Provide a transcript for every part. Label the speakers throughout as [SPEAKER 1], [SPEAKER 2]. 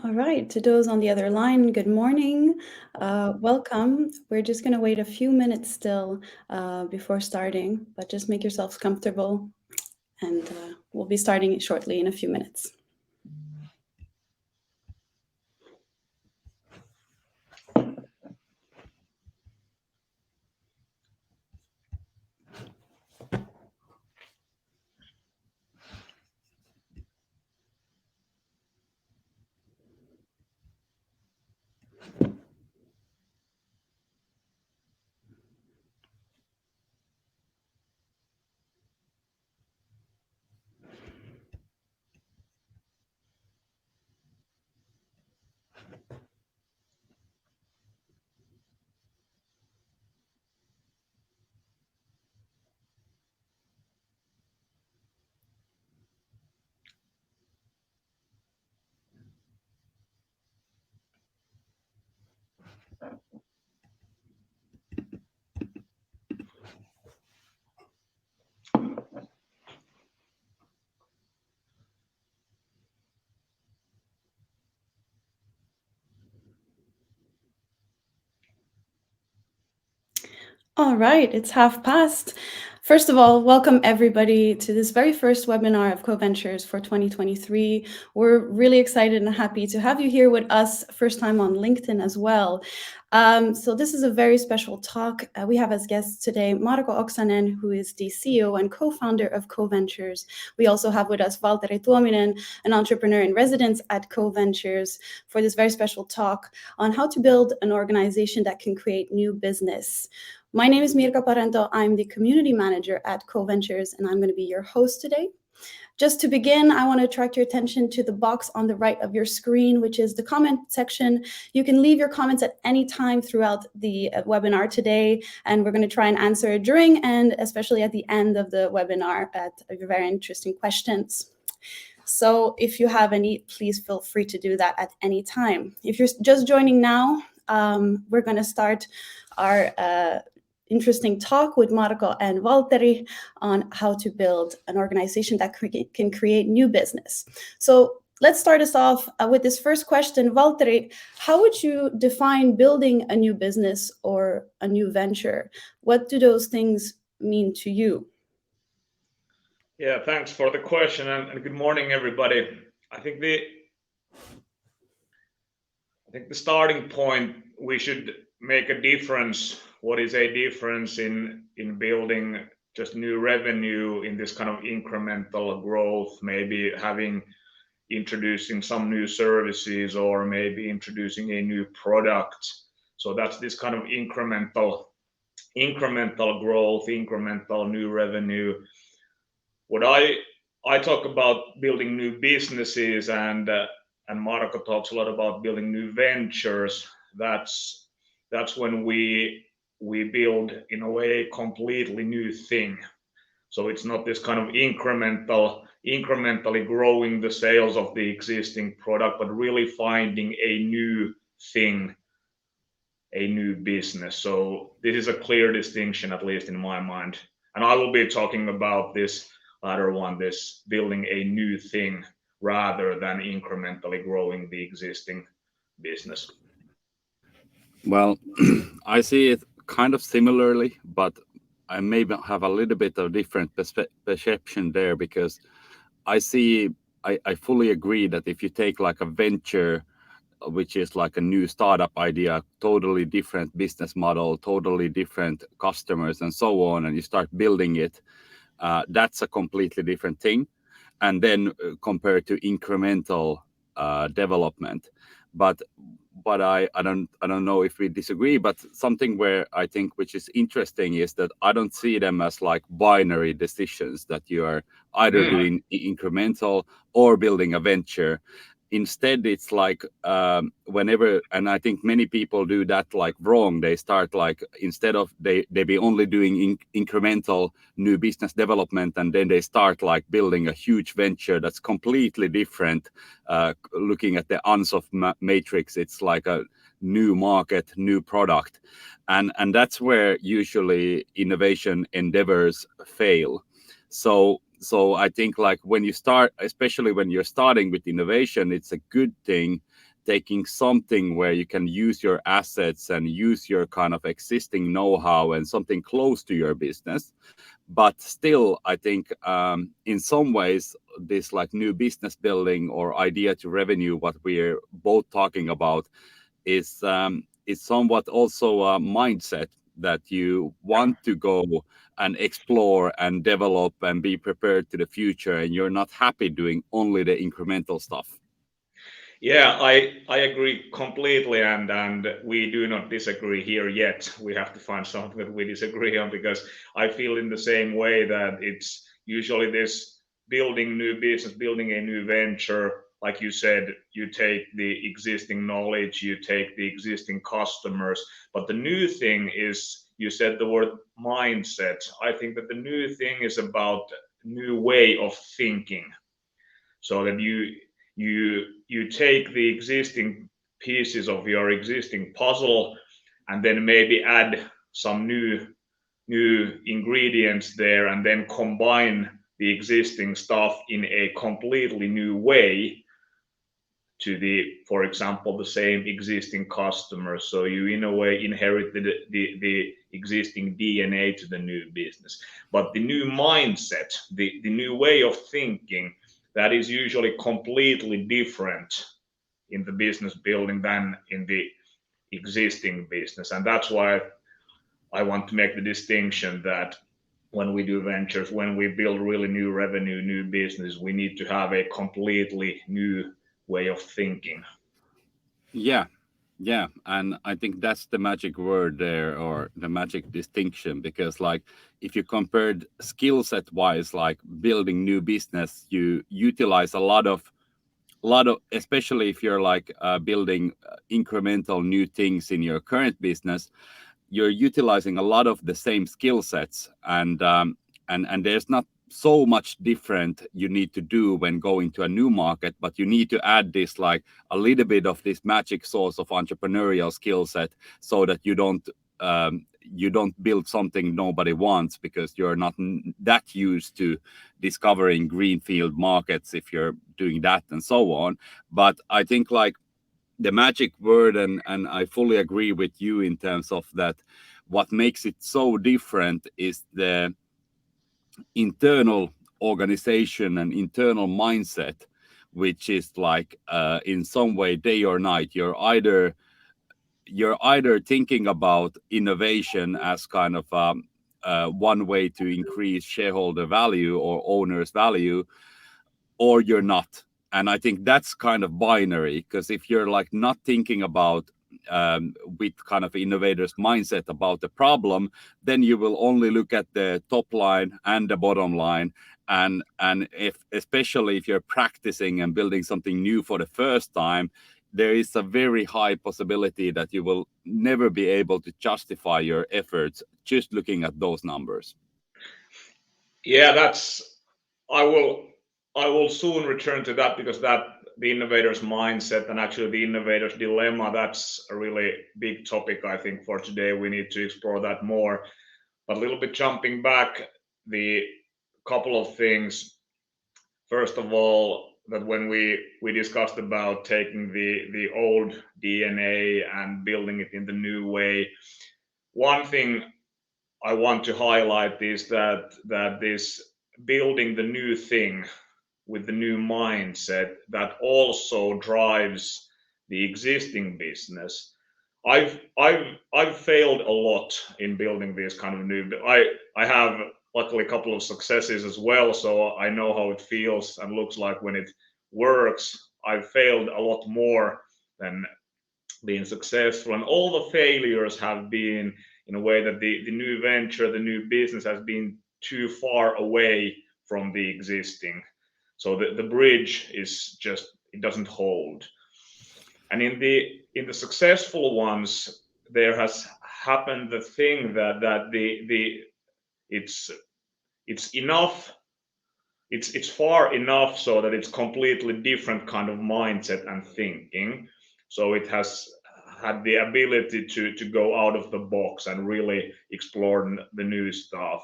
[SPEAKER 1] All right, to those on the other line, good morning. Welcome. We're just going to wait a few minutes still before starting, but just make yourselves comfortable and we'll be starting shortly in a few minutes. All right, it's past. First of all, welcome everybody to this very first webinar of CoVentures for 2023. We're really excited and happy to have you here with us, first time on LinkedIn as well. So this is a very special talk. We have as guests today Marko Oksanen, who is the CEO and co-founder of CoVentures. We also have with us Valtteri Tuominen, an entrepreneur in residence at CoVentures, for this very special talk on how to build an organization that can create new business. My name is Mirka Parento. I'm the community manager at CoVentures, and I'm going to be your host today. Just to begin, I want to attract your attention to the box on the right of your screen, which is the comment section. You can leave your comments at any time throughout the webinar today, and we're going to try and answer during and especially at the end of the webinar at very interesting questions. So if you have any, please feel free to do that at any time. If you're just joining now, we're going to start our interesting talk with Marko and Valtteri on how to build an organization that can create new business. So let's start us off with this first question. Valtteri, how would you define building a new business or a new venture? What do those things mean to you?
[SPEAKER 2] Yeah, thanks for the question and good morning, everybody. I think the starting point, we should make a difference. What is a difference in building just new revenue in this kind of incremental growth, maybe introducing some new services or maybe introducing a new product. So that's this kind of incremental growth, incremental new revenue. What I talk about building new businesses and Marko talks a lot about building new ventures. That's when we build in a way a completely new thing. So it's not this kind of incrementally growing the sales of the existing product, but really finding a new thing, a new business. So this is a clear distinction, at least in my mind. And I will be talking about this latter one, this building a new thing rather than incrementally growing the existing business.
[SPEAKER 3] Well, I see it kind of similarly, but I maybe have a little bit of different perception there, because I fully agree that if you take like a venture, which is like a new startup idea, totally different business model, totally different customers and so on, and you start building it, that's a completely different thing. And then compared to incremental development. But I don't know if we disagree, but something where I think which is interesting is that I don't see them as like binary decisions that you are either doing incremental or building a venture. Instead, it's like whenever, and I think many people do that like wrong. They start like, instead of they be only doing incremental new business development, and then they start like building a huge venture that's completely different. Looking at the Ansoff matrix, it's like a new market, new product, and that's where usually innovation endeavors fail. So So I think like when you start, especially when you're starting with innovation, it's a good thing taking something where you can use your assets and use your kind of existing know-how and something close to your business. But still, I think in some ways, this like new business building or idea to revenue, what we're both talking about, is somewhat also a mindset that you want to go and explore and develop and be prepared to the future, and you're not happy doing only the incremental stuff.
[SPEAKER 2] Yeah, I agree completely, and we do not disagree here yet. We have to find something that we disagree on, because I feel in the same way that it's usually this building new business, building a new venture. Like you said, you take the existing knowledge, you take the existing customers, but the new thing is, you said the word mindset. I think that the new thing is about new way of thinking, so that you take the existing pieces of your existing puzzle and then maybe add some new ingredients there, and then combine the existing stuff in a completely new way to the, for example, the same existing customers. So you in a way inherited the existing DNA to the new business, but the new mindset, the new way of thinking, that is usually completely different in the business building than in the existing business. And that's why I want to make the distinction that when we do ventures, when we build really new revenue, new business, we need to have a completely new way of thinking.
[SPEAKER 3] Yeah, yeah, and I think that's the magic word there, or the magic distinction, because like if you compared skill set wise, like building new business, you utilize a lot of, especially if you're like building incremental new things in your current business, you're utilizing a lot of the same skill sets, and there's not so much different you need to do when going to a new market, but you need to add this like a little bit of this magic source of entrepreneurial skill set, so that you don't build something nobody wants, because you're not that used to discovering greenfield markets if you're doing that and so on. But I think like the magic word, and I fully agree with you in terms of that, what makes it so different is the internal organization and internal mindset, which is like in some way day or night, you're either thinking about innovation as kind of one way to increase shareholder value or owner's value, or you're not. And I think that's kind of binary, because if you're like not thinking about with kind of innovators mindset about the problem, then you will only look at the top line and the bottom line. And if, especially if you're practicing and building something new for the first time, there is a very high possibility that you will never be able to justify your efforts just looking at those numbers.
[SPEAKER 2] Yeah, that's, I will I will soon return to that, because that, the innovator's mindset and actually the innovator's dilemma, that's a really big topic I think for today. We need to explore that more. But a little bit jumping back, the couple of things. First of all, that when we discussed about taking the old DNA and building it in the new way, one thing I want to highlight is that this building the new thing with the new mindset, that also drives the existing business. I've failed a lot in building this kind of new. I have luckily a couple of successes as well, so I know how it feels and looks like when it works. I've failed a lot more than being successful, and all the failures have been in a way that the new venture, the new business has been too far away from the existing. So the bridge is just, it doesn't hold. And in the successful ones, there has happened the thing that the it's it's enough, it's far enough so that it's completely different kind of mindset and thinking. So it has had the ability to go out of the box and really explore the new stuff.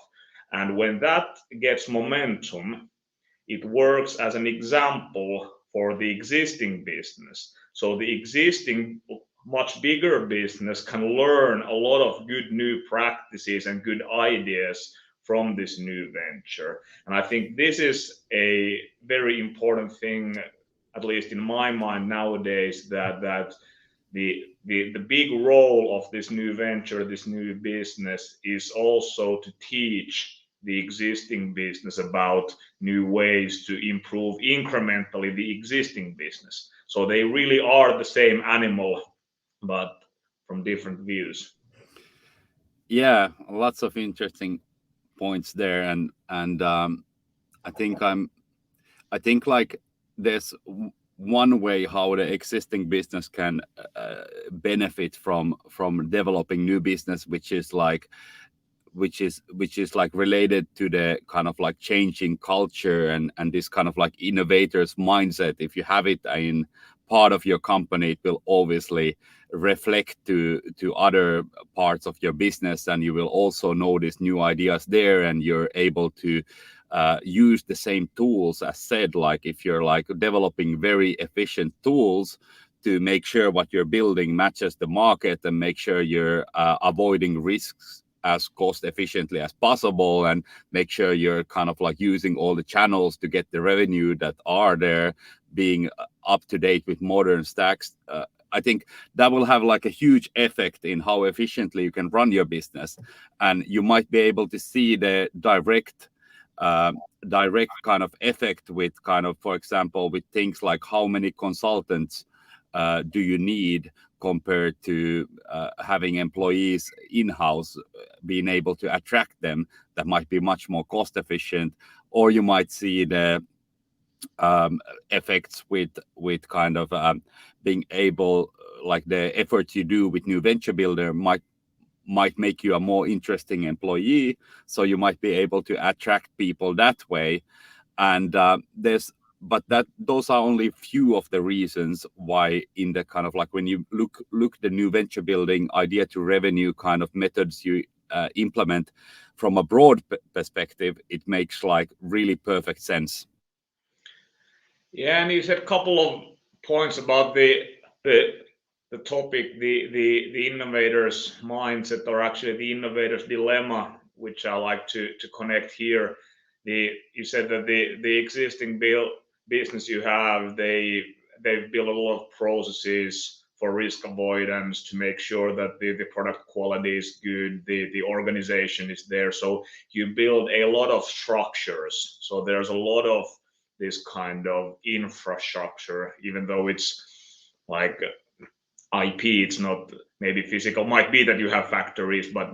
[SPEAKER 2] And when that gets momentum, it works as an example for the existing business. So the existing much bigger business can learn a lot of good new practices and good ideas from this new venture. And I think this is a very important thing, at least in my mind nowadays, that the big role of this new venture, this new business, is also to teach the existing business about new ways to improve incrementally the existing business. So they really are the same animal, but from different views.
[SPEAKER 3] Yeah, lots of interesting points there, and I think like there's one way how the existing business can benefit from developing new business, which is like related to the kind of like changing culture and this kind of like innovators mindset. If you have it in part of your company, it will obviously reflect to other parts of your business, and you will also notice new ideas there, and you're able to use the same tools as said. Like if you're like developing very efficient tools to make sure what you're building matches the market and make sure you're avoiding risks as cost efficiently as possible, and make sure you're kind of like using all the channels to get the revenue that are there, being up to date with modern stacks. I think that will have like a huge effect in how efficiently you can run your business, and you might be able to see the direct kind of effect with kind of, for example, with things like how many consultants do you need compared to having employees in-house, being able to attract them. That might be much more cost efficient. Or you might see the effects with kind of being able, like the effort you do with new venture builder might make you a more interesting employee, so you might be able to attract people that way. And those are only few of the reasons why, in the kind of like when you look the new venture building idea to revenue kind of methods you implement from a broad perspective, it makes like really perfect sense.
[SPEAKER 2] Yeah, and you said a couple of points about the topic, the innovator's mindset, or actually the innovator's dilemma, which I like to connect here. You said that the existing business you have, they've built a lot of processes for risk avoidance to make sure that the product quality is good, the organization is there. So you build a lot of structures. So there's a lot of this kind of infrastructure, even though it's like IP, it's not maybe physical. Might be that you have factories, but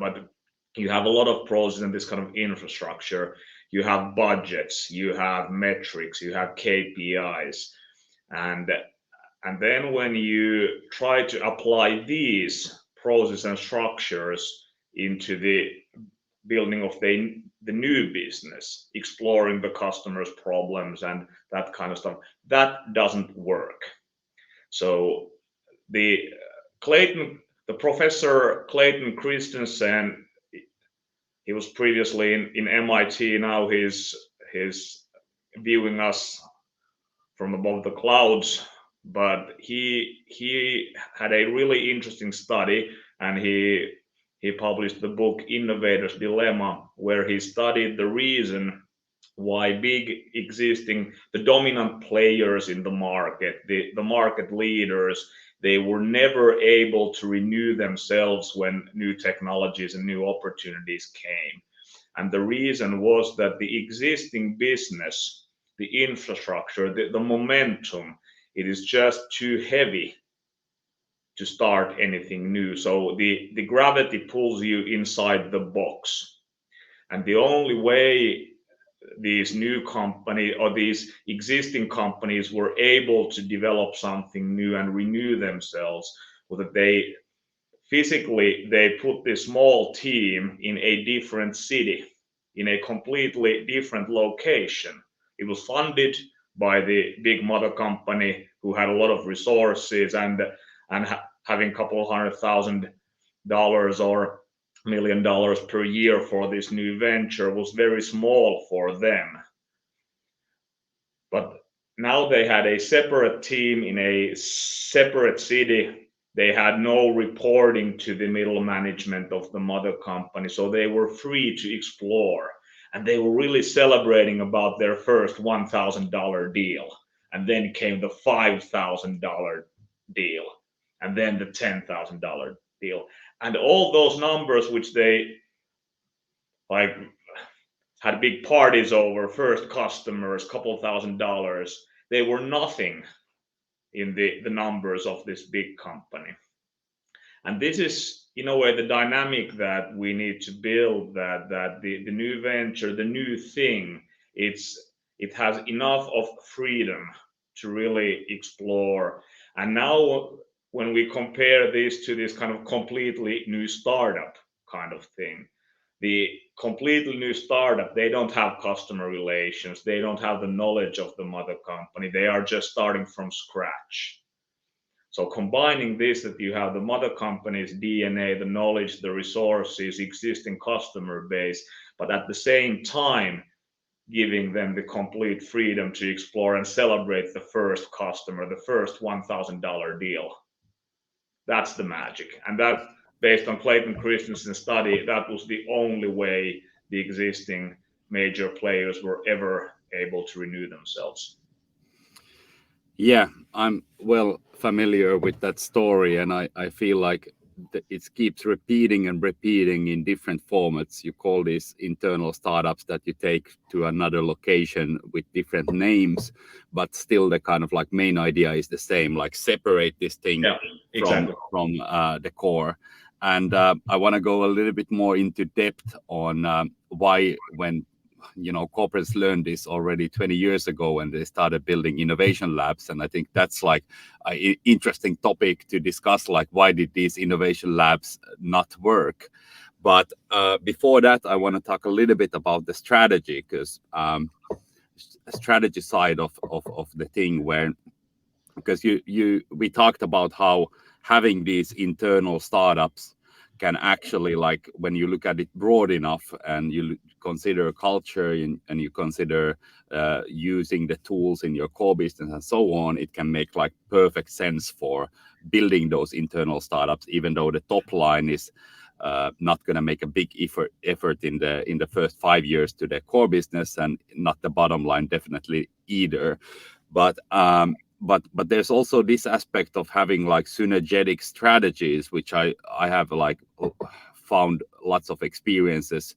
[SPEAKER 2] you have a lot of processes and this kind of infrastructure. You have budgets, you have metrics, you have KPIs, and then when you try to apply these processes and structures into the building of the new business, exploring the customer's problems and that kind of stuff, that doesn't work. So the professor Clayton Christensen, he was previously in MIT. Now he's viewing us from above the clouds. But he had a really interesting study, and he published the book Innovator's Dilemma, where he studied the reason why the dominant players in the market, the market leaders, they were never able to renew themselves when new technologies and new opportunities came. And the reason was that the existing business, the infrastructure, the momentum, it is just too heavy to start anything new. So the gravity pulls you inside the box. And the only way these new companies or these existing companies were able to develop something new and renew themselves was that they put this small team in a different city, in a completely different location. It was funded by the big mother company who had a lot of resources, and having a couple of $100,000 or $1 million per year for this new venture was very small for them. But now they had a separate team in a separate city. They had no reporting to the middle management of the mother company, so they were free to explore. And they were really celebrating about their first $1,000 deal. And then came the $5,000 deal, and then the $10,000 deal. And all those numbers, which they like had big parties over, first customers, couple $1,000s, they were nothing in the numbers of this big company. And this is, in a way, the dynamic that we need to build, that the new venture, the new thing, it has enough of freedom to really explore. And now when we compare this to this kind of completely new startup kind of thing, the completely new startup, they don't have customer relations, they don't have the knowledge of the mother company, they are just starting from scratch. So combining this, that you have the mother company's DNA, the knowledge, the resources, existing customer base, but at the same time giving them the complete freedom to explore and celebrate the first customer, the first $1,000 deal. That's the magic. And that, based on Clayton Christensen's study, that was the only way the existing major players were ever able to renew themselves.
[SPEAKER 3] Yeah, I'm well familiar with that story, and I feel like it keeps repeating and repeating in different formats. You call these internal startups that you take to another location with different names, but still the kind of like main idea is the same, like separate this thing
[SPEAKER 2] exactly.
[SPEAKER 3] from the core. And I want to go a little bit more into depth on why, when corporates learned this already 20 years ago when they started building innovation labs. And I think that's like an interesting topic to discuss, like why did these innovation labs not work? But before that, I want to talk a little bit about the strategy, because strategy side of the thing, where because we talked about how having these internal startups can actually, like when you look at it broad enough and you consider culture and you consider using the tools in your core business and so on, it can make like perfect sense for building those internal startups, even though the top line is not going to make a big effort in the first 5 years to the core business, and not the bottom line definitely either. But there's also this aspect of having like synergetic strategies, which I have like found lots of experiences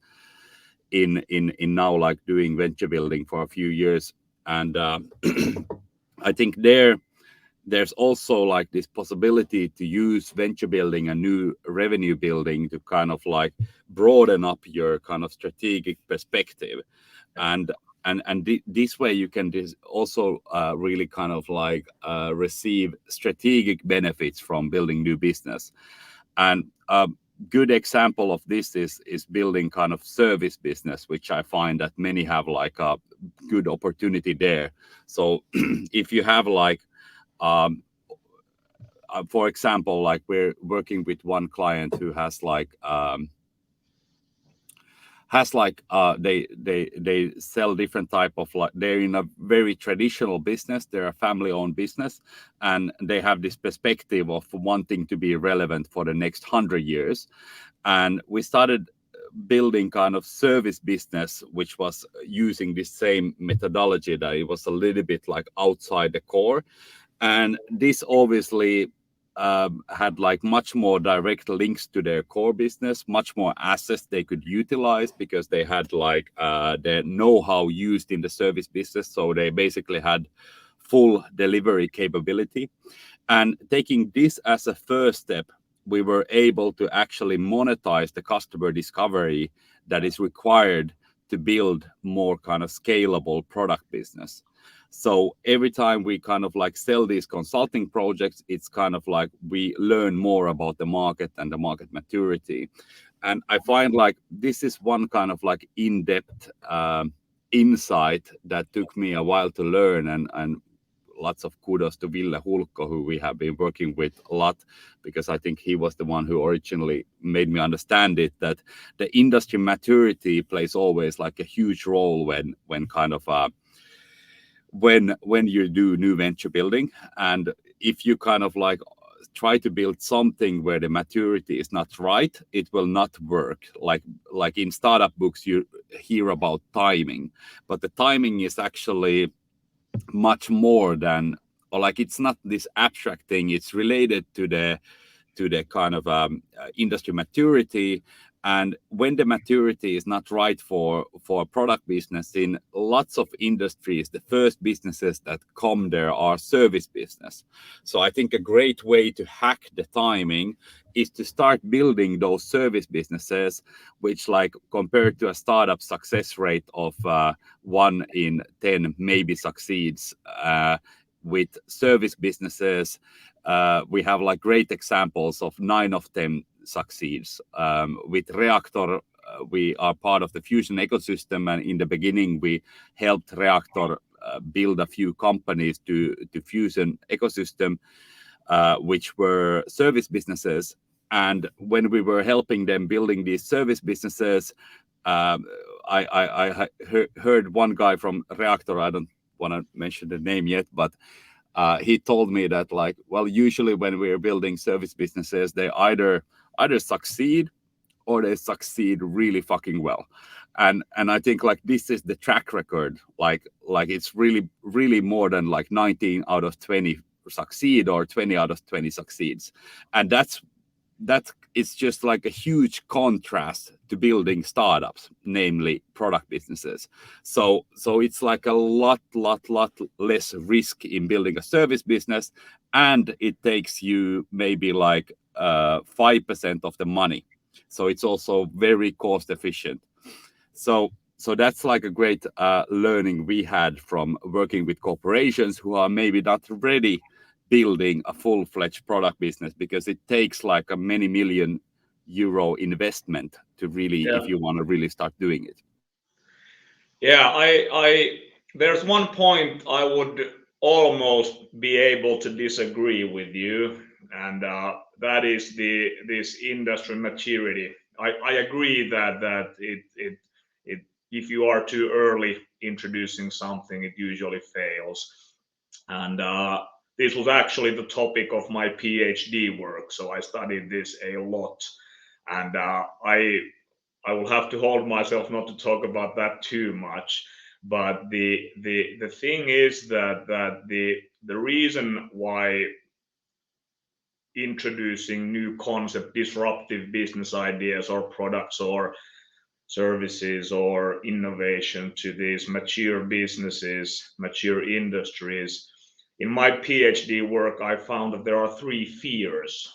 [SPEAKER 3] in now, like doing venture building for a few years. And I think there's also like this possibility to use venture building and new revenue building to kind of like broaden up your kind of strategic perspective. And this way you can also really kind of like receive strategic benefits from building new business. And a good example of this is building kind of service business, which I find that many have like a good opportunity there. So if you have like for example, like we're working with one client who has like they sell different type of, like, they're in a very traditional business, they're a family-owned business, and they have this perspective of wanting to be relevant for the next 100 years. And we started building kind of service business which was using this same methodology, that it was a little bit like outside the core. And this obviously had like much more direct links to their core business, much more assets they could utilize, because they had like their know-how used in the service business. So they basically had full delivery capability. And taking this as a first step, we were able to actually monetize the customer discovery that is required to build more kind of scalable product business. So every time we kind of like sell these consulting projects, it's kind of like we learn more about the market and the market maturity. And I find like this is one kind of like in-depth insight that took me a while to learn, and lots of kudos to Ville Hulko, who we have been working with a lot, because I think he was the one who originally made me understand it, that the industry maturity plays always like a huge role when kind of when you do new venture building. And if you kind of like try to build something where the maturity is not right, it will not work. Like in startup books you hear about timing, but the timing is actually much more than, or like it's not this abstract thing, it's related to the kind of industry maturity. And when the maturity is not right for a product business, in lots of industries, the first businesses that come there are service business. So I think a great way to hack the timing is to start building those service businesses, which, like, compared to a startup success rate of 1 in 10 maybe succeeds, with service businesses we have like great examples of 9 of them succeeds. With Reactor, we are part of the Fusion ecosystem, and in the beginning we helped Reactor build a few companies to Fusion ecosystem, which were service businesses. And when we were helping them building these service businesses, I heard one guy from Reactor, I don't want to mention the name yet, but he told me that, like, well, usually when we're building service businesses, they either succeed or they succeed really fucking well. And I think like this is the track record. Like it's really more than like 19 out of 20 succeed or 20 out of 20 succeeds. And that it's just like a huge contrast to building startups, namely product businesses. So it's like a lot less risk in building a service business, and it takes you maybe like 5% of the money. So it's also very cost efficient. So that's like a great learning we had from working with corporations who are maybe not ready building a full-fledged product business, because it takes like a many million euro investment to really, if you want to really start doing it.
[SPEAKER 2] Yeah, I there's one point I would almost be able to disagree with you, and that is this industry maturity. I agree that it if you are too early introducing something, it usually fails. And this was actually the topic of my PhD work, so I studied this a lot. And I will have to hold myself not to talk about that too much. But the thing is that the reason why introducing new concept, disruptive business ideas or products or services or innovation to these mature businesses, mature industries. In my PhD work, I found that there are 3 fears.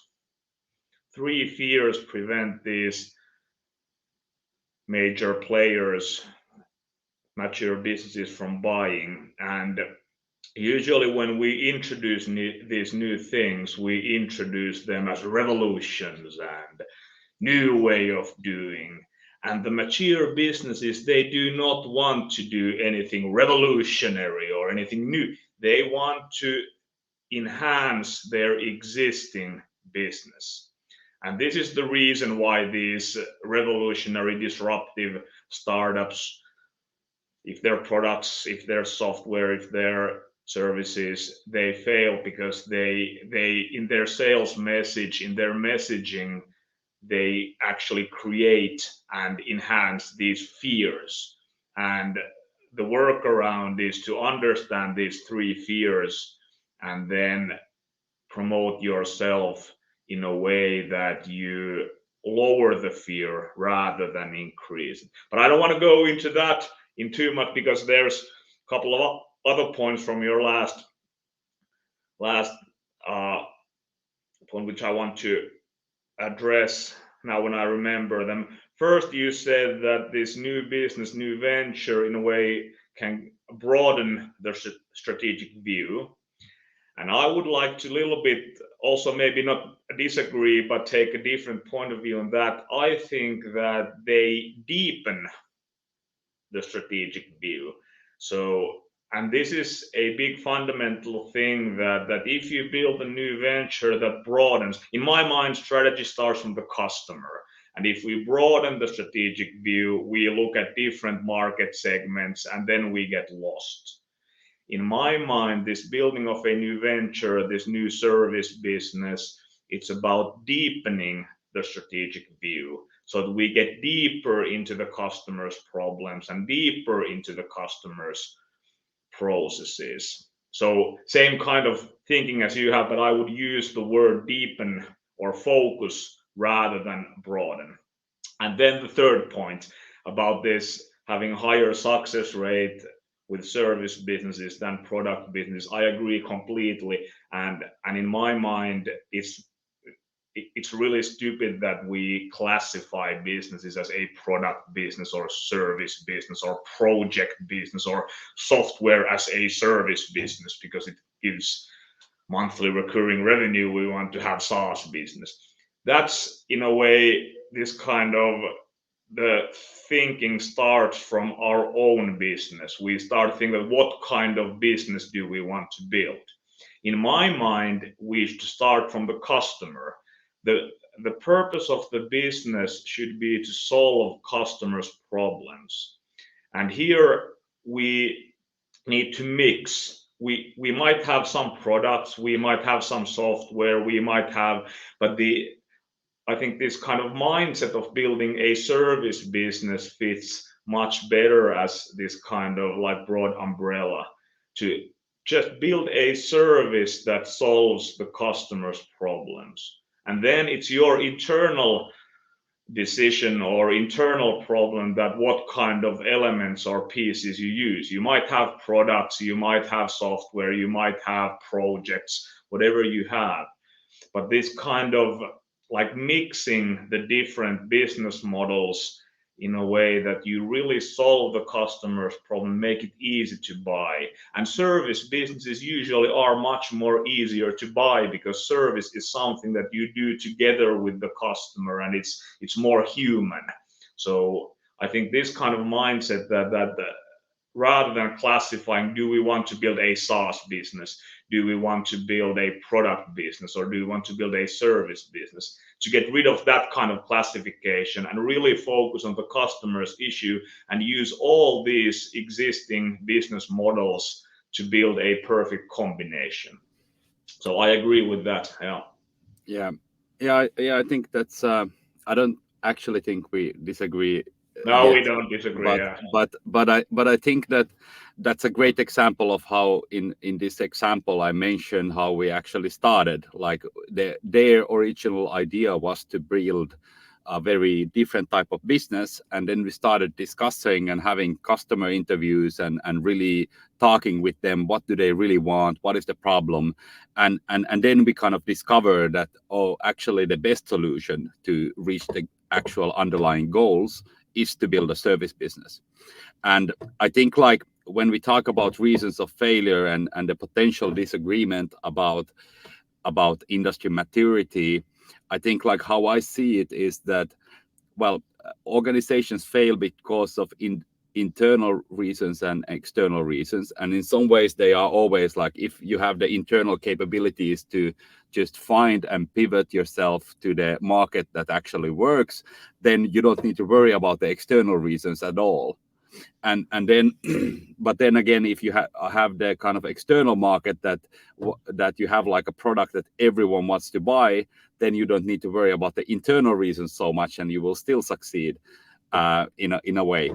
[SPEAKER 2] 3 fears prevent these major players, mature businesses, from buying. And usually when we introduce these new things, we introduce them as revolutions and new way of doing. And the mature businesses, they do not want to do anything revolutionary or anything new. They want to enhance their existing business. And this is the reason why these revolutionary, disruptive startups, if their products, if their software, if their services, they fail, because they in their sales message, in their messaging, they actually create and enhance these fears. And the workaround is to understand these 3 fears and then promote yourself in a way that you lower the fear rather than increase it. But I don't want to go into that in too much, because there's a couple of other points from your last point which I want to address now when I remember them. First, you said that this new business, new venture, in a way can broaden the strategic view. And I would like to a little bit also maybe not disagree, but take a different point of view on that. I think that they deepen the strategic view. So, and this is a big fundamental thing, that if you build a new venture that broadens, in my mind, strategy starts from the customer. And if we broaden the strategic view, we look at different market segments, and then we get lost. in my mind, this building of a new venture, this new service business, it's about deepening the strategic view so that we get deeper into the customer's problems and deeper into the customer's processes. So same kind of thinking as you have, but I would use the word deepen or focus rather than broaden. And then the third point about this having higher success rate with service businesses than product business, I agree completely. And in my mind, it's really stupid that we classify businesses as a product business or service business or project business or software as a service business because it gives monthly recurring revenue. We want to have SaaS business. That's in a way this kind of the thinking starts from our own business. We start thinking what kind of business do we want to build. In my mind, we should start from the customer. The purpose of the business should be to solve customers' problems. And here we need to mix. We might have some products, we might have some software, we might have, but I think this kind of mindset of building a service business fits much better as this kind of like broad umbrella to just build a service that solves the customer's problems. And then it's your internal decision or internal problem that what kind of elements or pieces you use. You might have products, you might have software, you might have projects, whatever you have. But this kind of like mixing the different business models in a way that you really solve the customer's problem, make it easy to buy. And service businesses usually are much more easier to buy because service is something that you do together with the customer and it's more human. So I think this kind of mindset that rather than classifying, do we want to build a SaaS business? Do we want to build a product business? Or do we want to build a service business? To get rid of that kind of classification and really focus on the customer's issue and use all these existing business models to build a perfect combination. So I agree with that.
[SPEAKER 3] I think that's I don't actually think we disagree.
[SPEAKER 2] No, we don't disagree.
[SPEAKER 3] But I think that's a great example of how in this example I mentioned how we actually started. Like their original idea was to build a very different type of business, and then we started discussing and having customer interviews and really talking with them. What do they really want? What is the problem? And then we kind of discovered that actually the best solution to reach the actual underlying goals is to build a service business. And I think like when we talk about reasons of failure and the potential disagreement about industry maturity, I think like how I see it is that, well, organizations fail because of internal reasons and external reasons. And in some ways they are always like, if you have the internal capabilities to just find and pivot yourself to the market that actually works, then you don't need to worry about the external reasons at all. And then but then again, if you have the kind of external market that you have like a product that everyone wants to buy, then you don't need to worry about the internal reasons so much, and you will still succeed in a way.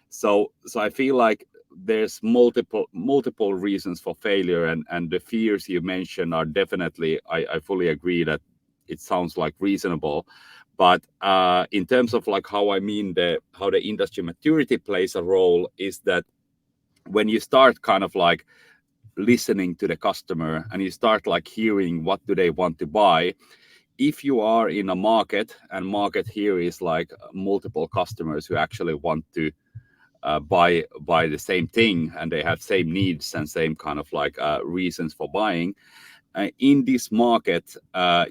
[SPEAKER 3] So I feel like there's multiple reasons for failure, and the fears you mentioned are definitely, I fully agree that it sounds like reasonable. But in terms of like how I mean how the industry maturity plays a role is that when you start kind of like listening to the customer and you start like hearing what do they want to buy, if you are in a market, and market here is like multiple customers who actually want to buy the same thing, and they have same needs and same kind of like reasons for buying, in this market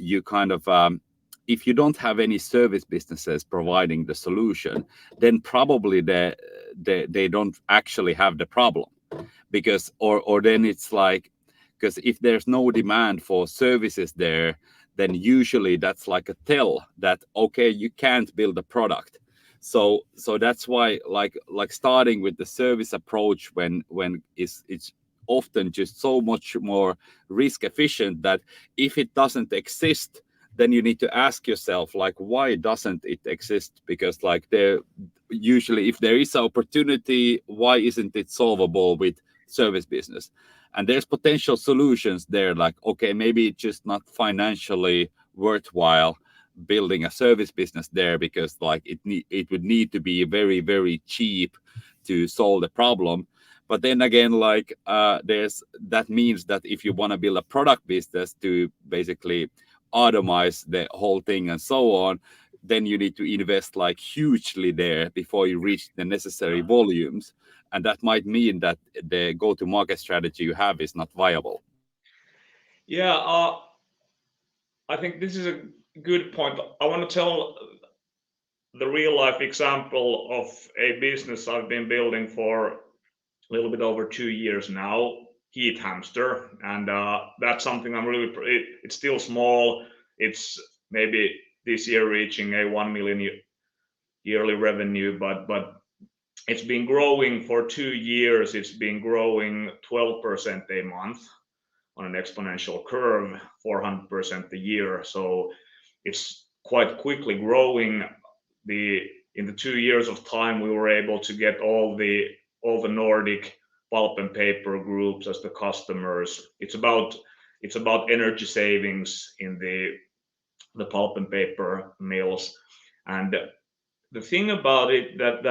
[SPEAKER 3] you kind of if you don't have any service businesses providing the solution, then probably they don't actually have the problem, because or then it's like, because if there's no demand for services there, then usually that's like a tell that okay, you can't build a product. So that's why like starting with the service approach when it's often just so much more risk efficient that if it doesn't exist, then you need to ask yourself, like, why doesn't it exist? Because like there usually, if there is an opportunity, why isn't it solvable with service business? And there's potential solutions there, like, okay, maybe it's just not financially worthwhile building a service business there, because like it would need to be very, very cheap to solve the problem. But then again, like there's that means that if you want to build a product business to basically automate the whole thing and so on, then you need to invest like hugely there before you reach the necessary volumes, and that might mean that the go-to-market strategy you have is not viable.
[SPEAKER 2] Yeah, I think this is a good point. I want to tell the real life example of a business I've been building for a little bit over 2 years now, Heat Hamster, and that's something I'm really. It's still small. It's maybe this year reaching a 1 million yearly revenue, but it's been growing for 2 years. It's been growing 12% a month on an exponential curve, 400% a year. So it's quite quickly growing. In the 2 years of time, we were able to get all the Nordic pulp and paper groups as the customers. It's about energy savings in the pulp and paper mills. And the thing about it that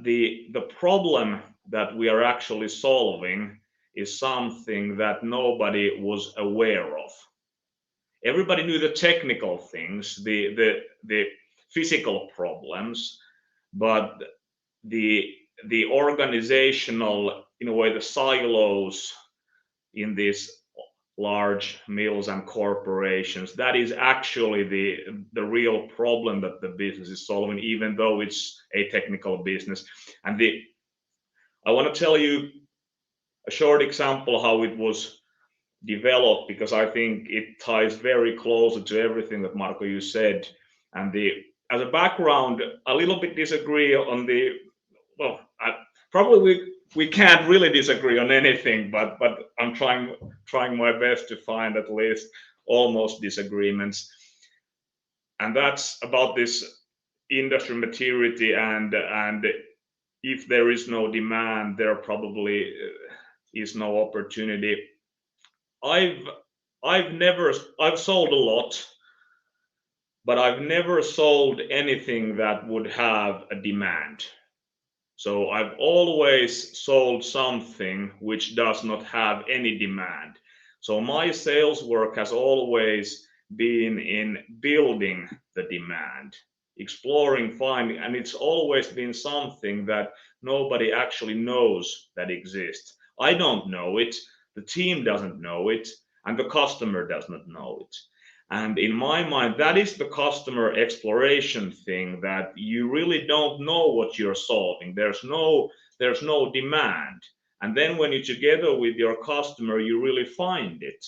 [SPEAKER 2] the problem that we are actually solving is something that nobody was aware of. Everybody knew the technical things, the physical problems, but the organizational, in a way, the silos in these large mills and corporations, that is actually the real problem that the business is solving, even though it's a technical business. And I want to tell you a short example how it was developed, because I think it ties very closely to everything that Marko you said. And as a background, a little bit disagree on probably we can't really disagree on anything, but I'm trying my best to find at least almost disagreements. And that's about this industry maturity, and if there is no demand, there probably is no opportunity. I've sold a lot, but I've never sold anything that would have a demand. So I've always sold something which does not have any demand. So my sales work has always been in building the demand, exploring, finding, and it's always been something that nobody actually knows that exists. I don't know it, the team doesn't know it, and the customer does not know it. And in my mind, that is the customer exploration thing, that you really don't know what you're solving. There's no demand. And then when you're together with your customer, you really find it.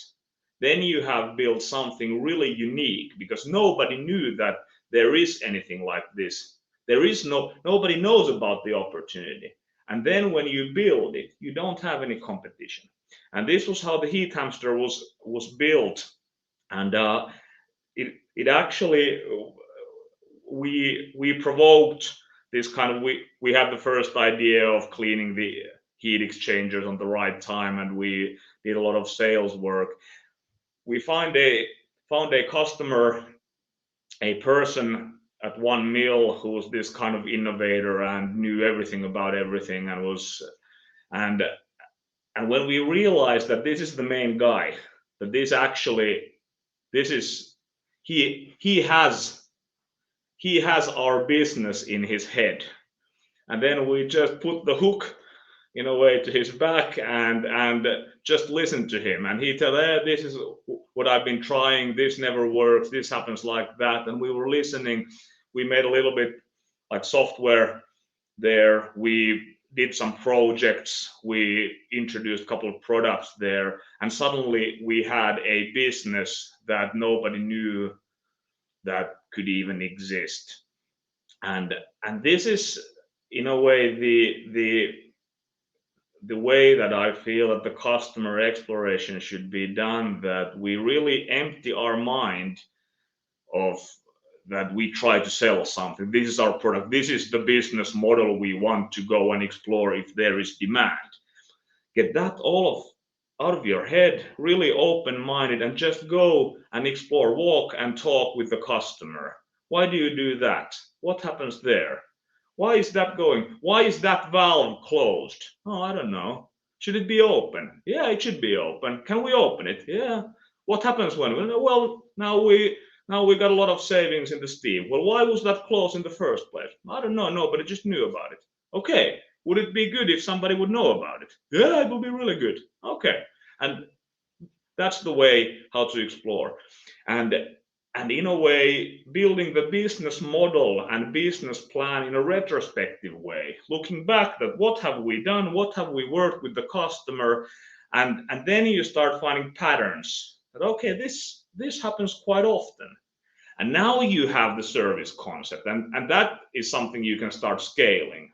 [SPEAKER 2] Then you have built something really unique, because nobody knew that there is anything like this. Nobody knows about the opportunity. And then when you build it, you don't have any competition. And this was how the Heat Hamster was built. And it actually, we provoked this kind of, we had the first idea of cleaning the heat exchangers on the right time, and we did a lot of sales work. We found a customer, a person at one mill who was this kind of innovator and knew everything about everything, and when we realized that this is the main guy, that he has our business in his head, and then we just put the hook in a way to his back and just listen to him, and he tell, this is what I've been trying, this never works, this happens like that. And we were listening. We made a little bit like software there, we did some projects, we introduced a couple of products there, and suddenly we had a business that nobody knew that could even exist. And this is, in a way, the way that I feel that the customer exploration should be done, that we really empty our mind of that we try to sell something. This is our product. This is the business model we want to go and explore if there is demand. Get that all out of your head, really open-minded, and just go and explore, walk and talk with the customer. Why do you do that? What happens there? Why is that going? Why is that valve closed? Oh, I don't know. Should it be open? Yeah, it should be open. Can we open it? Yeah. What happens when? Well, now we got a lot of savings in the steam. Well, why was that closed in the first place? I don't know. Nobody just knew about it. Okay. Would it be good if somebody would know about it? Yeah, it would be really good. Okay. And that's the way how to explore. And in a way, building the business model and business plan in a retrospective way, looking back at what have we done, what have we worked with the customer, and then you start finding patterns that okay, this happens quite often. And now you have the service concept, and that is something you can start scaling.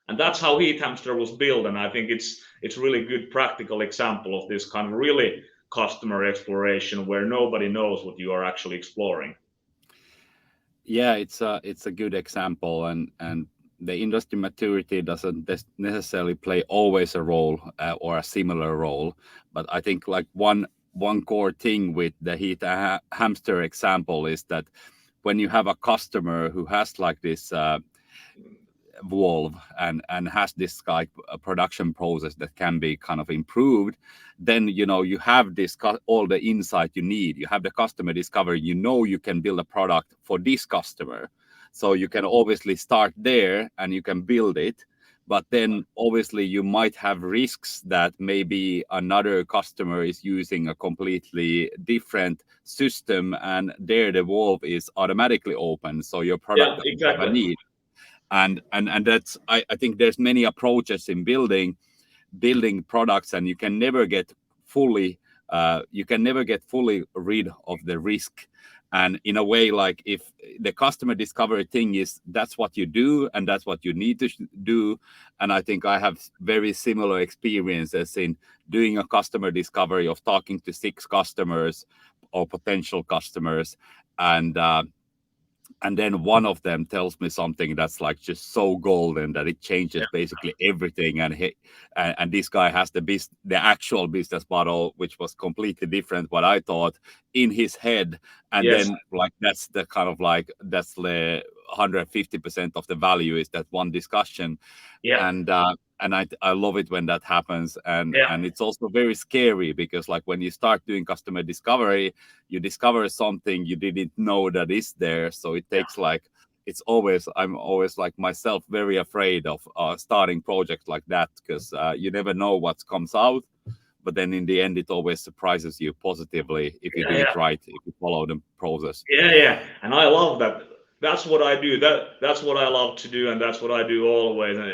[SPEAKER 2] And that's how Heat Hamster was built, and I think it's really good practical example of this kind of really customer exploration where nobody knows what you are actually exploring.
[SPEAKER 3] Yeah, it's a good example, and the industry maturity doesn't necessarily play always a role or a similar role, but I think like one core thing with the Heat Hamster example is that when you have a customer who has like this valve and has this like a production process that can be kind of improved, then you have this all the insight you need. You have the customer discovery, you can build a product for this customer, so you can obviously start there and you can build it. But then obviously you might have risks that maybe another customer is using a completely different system and there the valve is automatically open, so your product
[SPEAKER 2] Yeah,
[SPEAKER 3] doesn't have a
[SPEAKER 2] exactly.
[SPEAKER 3] need. And that's I think there's many approaches in building products, and you can never get fully rid of the risk. And in a way, like if the customer discovery thing is that's what you do and that's what you need to do, and I think I have very similar experiences in doing a customer discovery of talking to 6 customers or potential customers, and then one of them tells me something that's like just so golden that it changes
[SPEAKER 2] Yeah,
[SPEAKER 3] basically everything. And this guy has the actual business model which was completely different what I thought in his head. And
[SPEAKER 2] yes,
[SPEAKER 3] then like that's the kind of like that's the 150% of the value is that one discussion.
[SPEAKER 2] yeah,
[SPEAKER 3] And I love it when that happens,
[SPEAKER 2] yeah,
[SPEAKER 3] and it's also very scary because like when you start doing customer discovery, you discover something you didn't know that is there. So it
[SPEAKER 2] yeah.
[SPEAKER 3] takes like I'm always like myself very afraid of starting projects like that because you never know what comes out, but then in the end it always surprises you positively if you do
[SPEAKER 2] Yeah,
[SPEAKER 3] it right, if you follow the process.
[SPEAKER 2] yeah. And I love that. That's what I do. That's what I love to do, and that's what I do always. And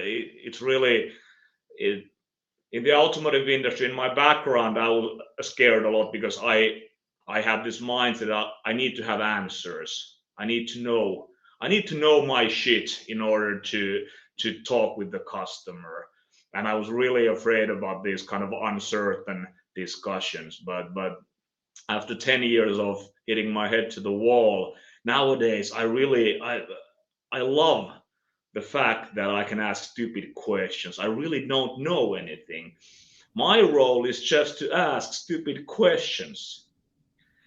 [SPEAKER 2] it's really it, in the automotive industry. In my background, I was scared a lot because I have this mindset that I need to have answers. I need to know. I need to know my shit in order to talk with the customer. And I was really afraid about these kind of uncertain discussions. But after 10 years of hitting my head to the wall, nowadays I love the fact that I can ask stupid questions. I really don't know anything. My role is just to ask stupid questions.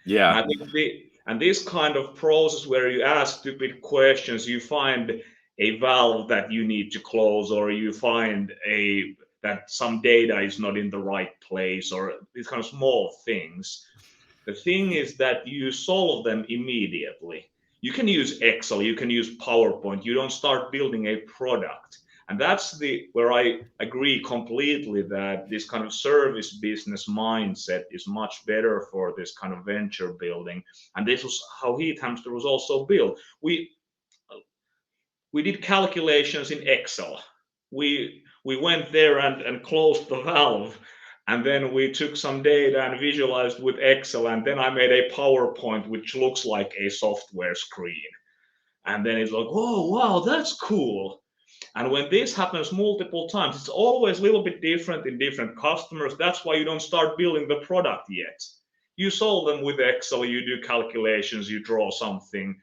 [SPEAKER 2] And
[SPEAKER 3] Yeah.
[SPEAKER 2] I think this kind of process where you ask stupid questions, you find a valve that you need to close, or you find a that some data is not in the right place, or these kind of small things. The thing is that you solve them immediately. You can use Excel, you can use PowerPoint. You don't start building a product. And that's the where I agree completely that this kind of service business mindset is much better for this kind of venture building. And this was how Heat Hamster was also built. We did calculations in Excel. We went there and closed the valve, and then we took some data and visualized with Excel, and then I made a PowerPoint which looks like a software screen. And then it's like, oh wow, that's cool. And when this happens multiple times, it's always a little bit different in different customers. That's why you don't start building the product yet. You solve them with Excel, you do calculations, you draw something.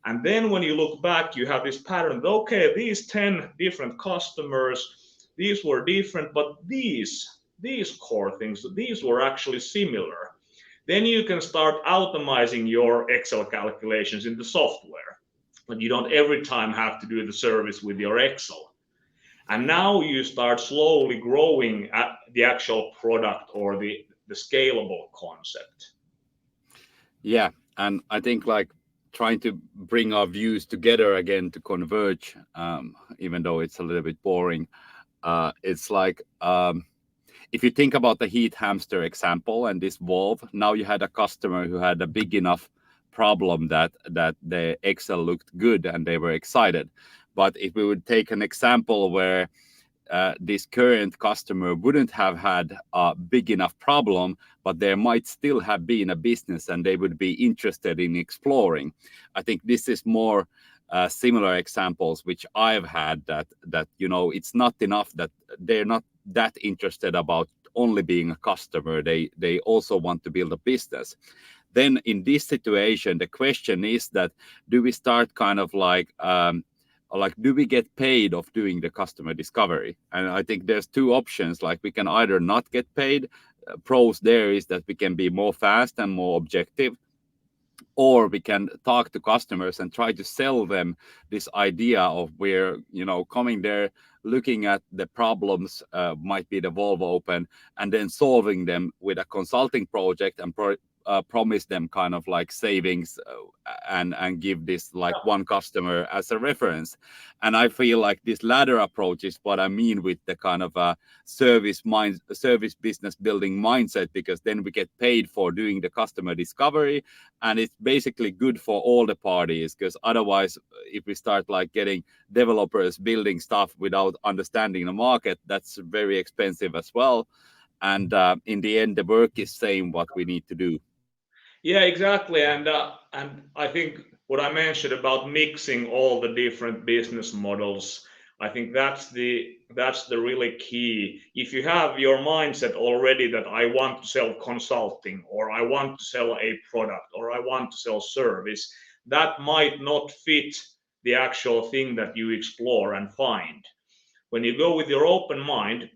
[SPEAKER 2] And then when you look back, you have this pattern. Okay, these 10 different customers, these were different, but these core things, these were actually similar. Then you can start automizing your Excel calculations in the software. But you don't every time have to do the service with your Excel. And now you start slowly growing at the actual product or the scalable concept.
[SPEAKER 3] Yeah, and I think like trying to bring our views together again to converge, even though it's a little bit boring. It's like if you think about the heat hamster example and this valve, now you had a customer who had a big enough problem that the Excel looked good and they were excited. But if we would take an example where this current customer wouldn't have had a big enough problem, but there might still have been a business and they would be interested in exploring. I think this is more similar examples which I've had that it's not enough that they're not that interested about only being a customer. They also want to build a business. Then in this situation, the question is that do we start kind of like do we get paid of doing the customer discovery? And I think there's two options. Like we can either not get paid. Pros there is that we can be more fast and more objective, or we can talk to customers and try to sell them this idea of where coming there, looking at the problems, might be the valve open, and then solving them with a consulting project and promise them kind of like savings and give this like one customer as a reference. And I feel like this latter approach is what I mean with the kind of a service business building mindset, because then we get paid for doing the customer discovery, and it's basically good for all the parties. Because otherwise, if we start like getting developers building stuff without understanding the market, that's very expensive as well. And in the end, the work is same what we need to do.
[SPEAKER 2] Yeah, exactly. And I think what I mentioned about mixing all the different business models, I think that's the really key. If you have your mindset already that I want to sell consulting, or I want to sell a product, or I want to sell service, that might not fit the actual thing that you explore and find. When you go with your open mind,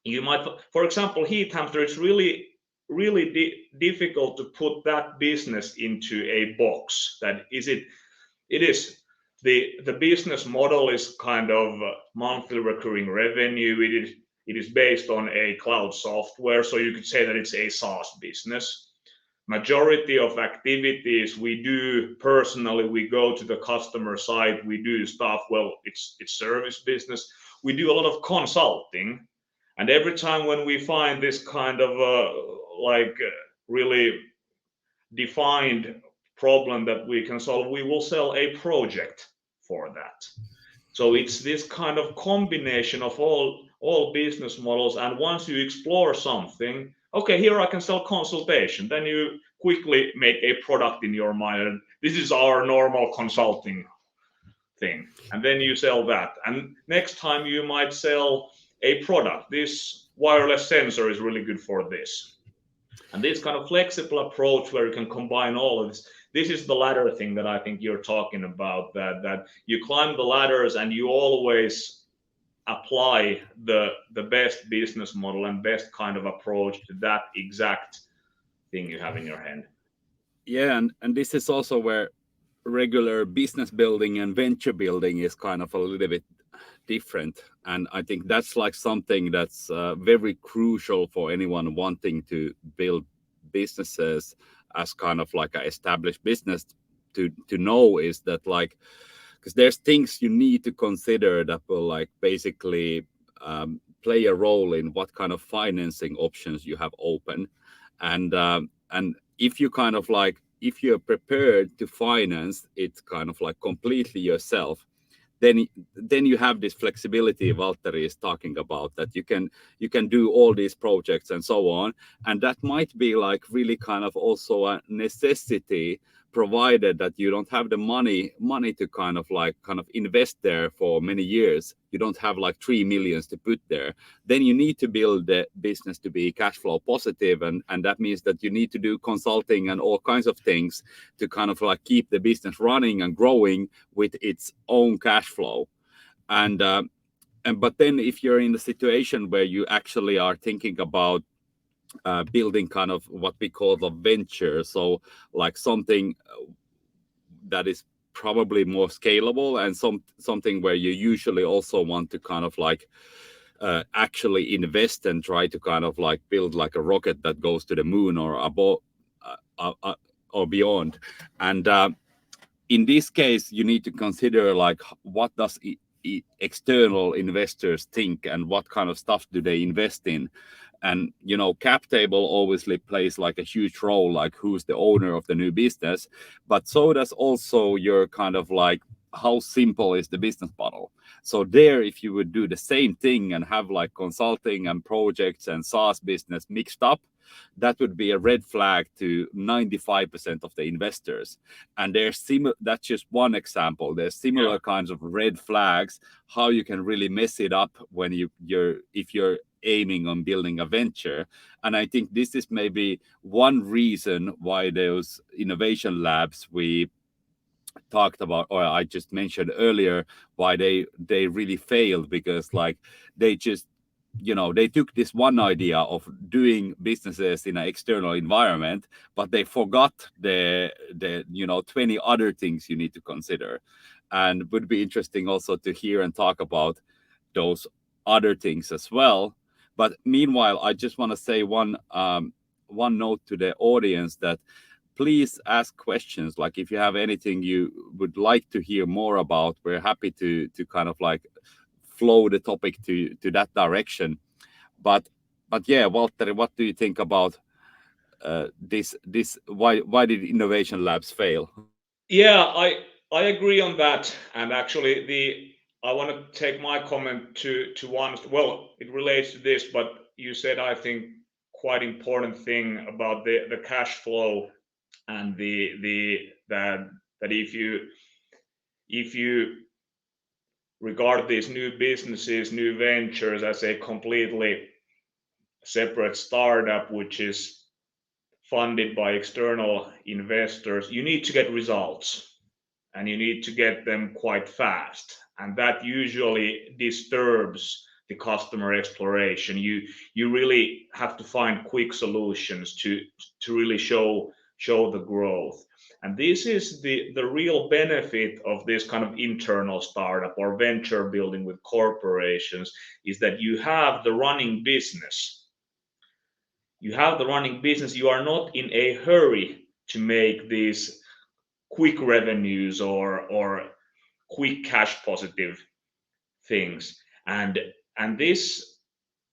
[SPEAKER 2] you might, for example, heat hamster, it's really difficult to put that business into a box. That is it. It is the business model is kind of monthly recurring revenue. It is based on a cloud software, so you could say that it's a SaaS business. Majority of activities we do personally, we go to the customer site, we do stuff. Well, it's service business. We do a lot of consulting. And every time when we find this kind of really defined problem that we can solve, we will sell a project for that. So it's this kind of combination of all business models. And once you explore something, okay, here I can sell consultation. Then you quickly make a product in your mind. And this is our normal consulting thing. And then you sell that. And next time you might sell a product. This wireless sensor is really good for this. And this kind of flexible approach where you can combine all of this. This is the ladder thing that I think you're talking about, that you climb the ladders and you always apply the best business model and best kind of approach to that exact thing you have in your hand.
[SPEAKER 3] Yeah, and this is also where regular business building and venture building is kind of a little bit different. And I think that's like something that's very crucial for anyone wanting to build businesses as kind of like an established business to know, is that like, because there's things you need to consider that will like basically play a role in what kind of financing options you have open. And if you kind of like, if you're prepared to finance it kind of like completely yourself, then you have this flexibility Valtteri is talking about, that you can do all these projects and so on. And that might be like really kind of also a necessity provided that you don't have the money to kind of invest there for many years, you don't have like 3 million to put there, then you need to build the business to be cash flow positive, and that means that you need to do consulting and all kinds of things to kind of like keep the business running and growing with its own cash flow. And but then if you're in the situation where you actually are thinking about building kind of what we call the venture, so like something that is probably more scalable, and something where you usually also want to kind of like actually invest and try to kind of like build like a rocket that goes to the moon or above or beyond. And in this case, you need to consider like what does external investors think and what kind of stuff do they invest in. And cap table obviously plays like a huge role, like who's the owner of the new business, but so does also your kind of like how simple is the business model. So there, if you would do the same thing and have like consulting and projects and SaaS business mixed up, that would be a red flag to 95% of the investors. And that's just one example. There's similar kinds of red flags how you can really mess it up when if you're aiming on building a venture. And I think this is maybe one reason why those innovation labs we talked about, or I just mentioned earlier, why they really failed, because like they just they took this one idea of doing businesses in an external environment, but they forgot the 20 other things you need to consider. And it would be interesting also to hear and talk about those other things as well. But meanwhile, I just want to say one note to the audience, that please ask questions. Like if you have anything you would like to hear more about, we're happy to kind of like flow the topic to that direction. But yeah, Valtteri, what do you think about this? Why did innovation labs fail?
[SPEAKER 2] Yeah, I agree on that. And actually, I want to take my comment to one. Well, it relates to this, but you said, I think, quite important thing about the cash flow, and that if you regard these new businesses, new ventures as a completely separate startup which is funded by external investors, you need to get results, and you need to get them quite fast, and that usually disturbs the customer exploration. You really have to find quick solutions to really show the growth. And this is the real benefit of this kind of internal startup or venture building with corporations, is that you have the running business. You are not in a hurry to make these quick revenues or quick cash positive things. And this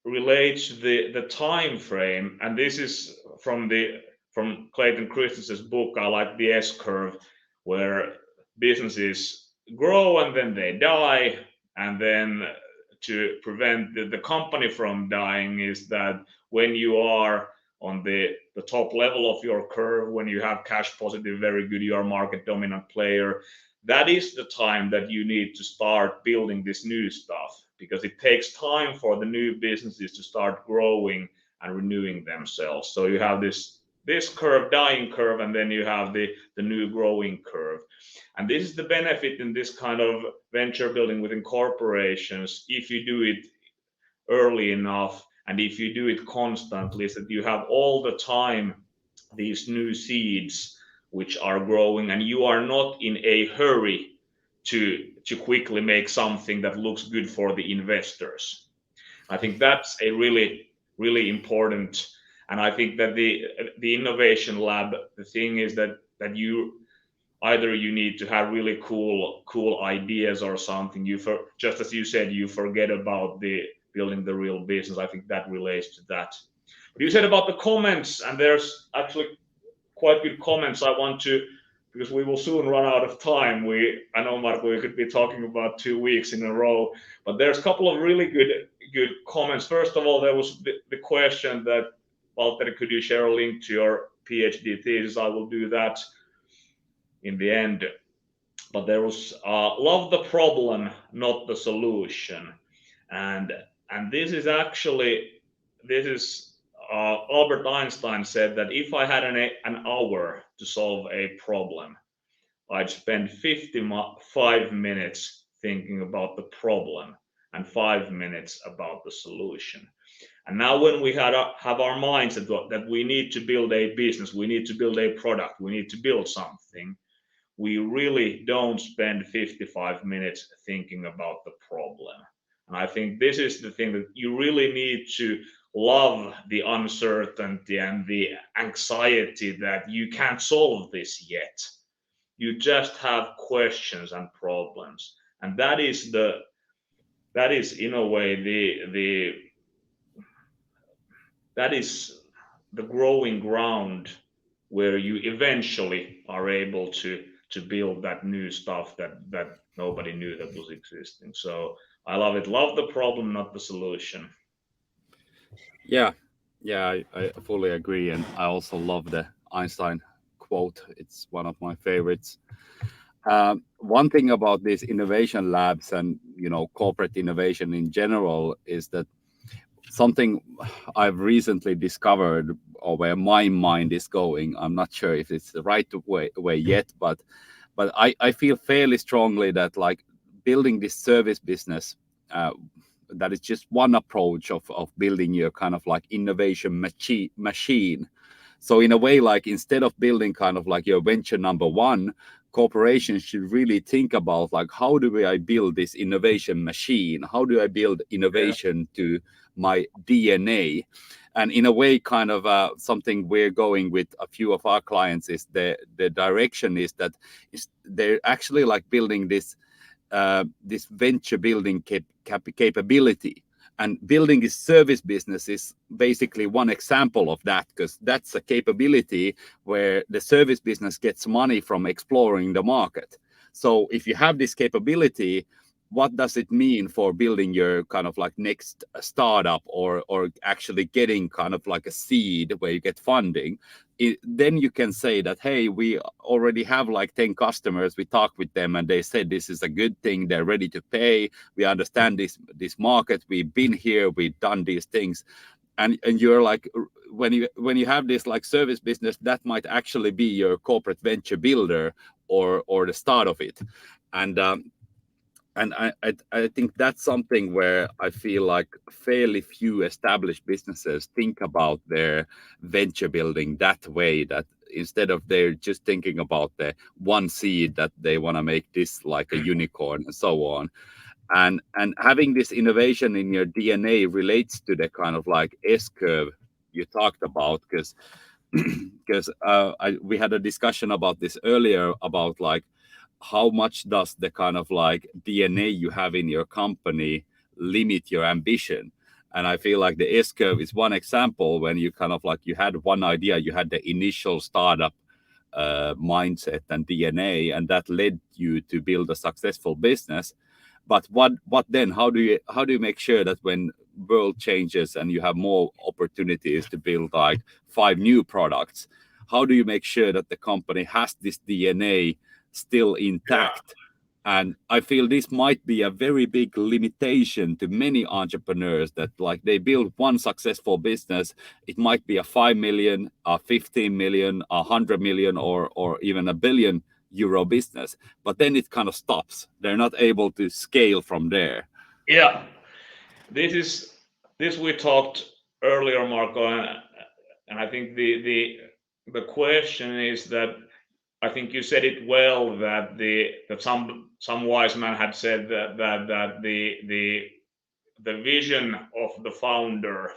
[SPEAKER 2] relates to the time frame, and this is from Clayton Christensen's book. I like the S curve, where businesses grow and then they die. And then to prevent the company from dying is that when you are on the top level of your curve, when you have cash positive, very good, you are market dominant player, that is the time that you need to start building this new stuff, because it takes time for the new businesses to start growing and renewing themselves. So you have this curve, dying curve, and then you have the new growing curve. And this is the benefit in this kind of venture building within corporations, if you do it early enough and if you do it constantly, is that you have all the time these new seeds which are growing, and you are not in a hurry to quickly make something that looks good for the investors. I think that's a really, really important. And I think that the innovation lab, the thing is that you either you need to have really cool ideas or something. Just as you said, you forget about the building the real business. I think that relates to that. But you said about the comments, and there's actually quite good comments. I want to, because we will soon run out of time. I know, Marko, we could be talking about 2 weeks in a row, but there's a couple of really good comments. First of all, there was the question that, Valtteri, could you share a link to your PhD thesis? I will do that. in the end. But there was love the problem, not the solution. And this is actually, this is Albert Einstein said that if I had an hour to solve a problem, I'd spend 55 minutes thinking about the problem and 5 minutes about the solution. And now when we have our minds that we need to build a business, we need to build a product, we need to build something, we really don't spend 55 minutes thinking about the problem. And I think this is the thing, that you really need to love the uncertainty and the anxiety that you can't solve this yet. You just have questions and problems. And that is in a way that is the growing ground where you eventually are able to build that new stuff that nobody knew that was existing. So I love it. Love the problem, not the solution.
[SPEAKER 3] Yeah, I fully agree, and I also love the Einstein quote. It's one of my favorites. One thing about these innovation labs and corporate innovation in general is that something I've recently discovered, or where my mind is going. I'm not sure if it's the right way yet, but I feel fairly strongly that like building this service business, that is just one approach of building your kind of like innovation machine. So in a way, like instead of building kind of like your venture number one, corporations should really think about like, how do I build this innovation machine? How do I build innovation to my DNA? And in a way, kind of something we're going with a few of our clients is the direction is that they're actually like building this this venture building capability. And building this service business is basically one example of that, because that's a capability where the service business gets money from exploring the market. So if you have this capability, what does it mean for building your kind of like next startup, or actually getting kind of like a seed where you get funding? Then you can say that, hey, we already have like 10 customers. We talked with them and they said this is a good thing. They're ready to pay. We understand this market. We've been here. We've done these things. And you're like, when you have this like service business, that might actually be your corporate venture builder or the start of it. And I think that's something where I feel like fairly few established businesses think about their venture building that way, that instead of they're just thinking about the one seed that they want to make this like a unicorn and so on. And having this innovation in your DNA relates to the kind of like S-curve you talked about, because we had a discussion about this earlier, about like how much does the kind of like DNA you have in your company limit your ambition. And I feel like the S-curve is one example, when you kind of like, you had one idea, you had the initial startup mindset and DNA, and that led you to build a successful business. But what then? How do you make sure that when world changes and you have more opportunities to build like 5 new products, how do you make sure that the company has this DNA still intact? And I feel this might be a very big limitation to many entrepreneurs, that like they build one successful business. It might be a 5 million, a 15 million, 100 million, or even a billion euro business, but then it kind of stops. They're not able to scale from there.
[SPEAKER 2] Yeah, this we talked earlier, Marko, and I think the question is that, I think you said it well, that some wise man had said that the vision of the founder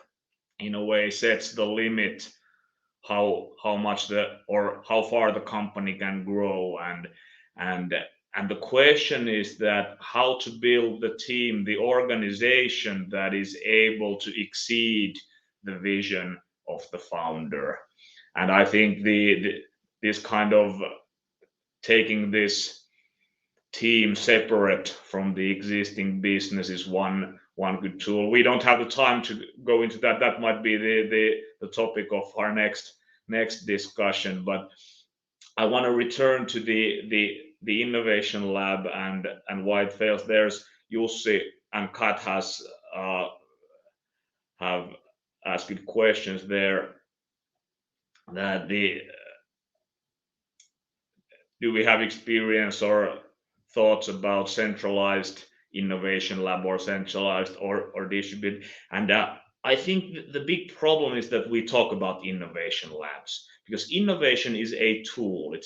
[SPEAKER 2] in a way sets the limit how much or how far the company can grow. And the question is that how to build the team, the organization that is able to exceed the vision of the founder. And I think this kind of taking this team separate from the existing business is one good tool. We don't have the time to go into that. That might be the topic of our next discussion. But I want to return to the innovation lab and why it fails. There's Jussi and Kat have asked good questions there. That the Do we have experience or thoughts about centralized innovation lab or centralized or distributed? And I think the big problem is that we talk about innovation labs because innovation is a tool. It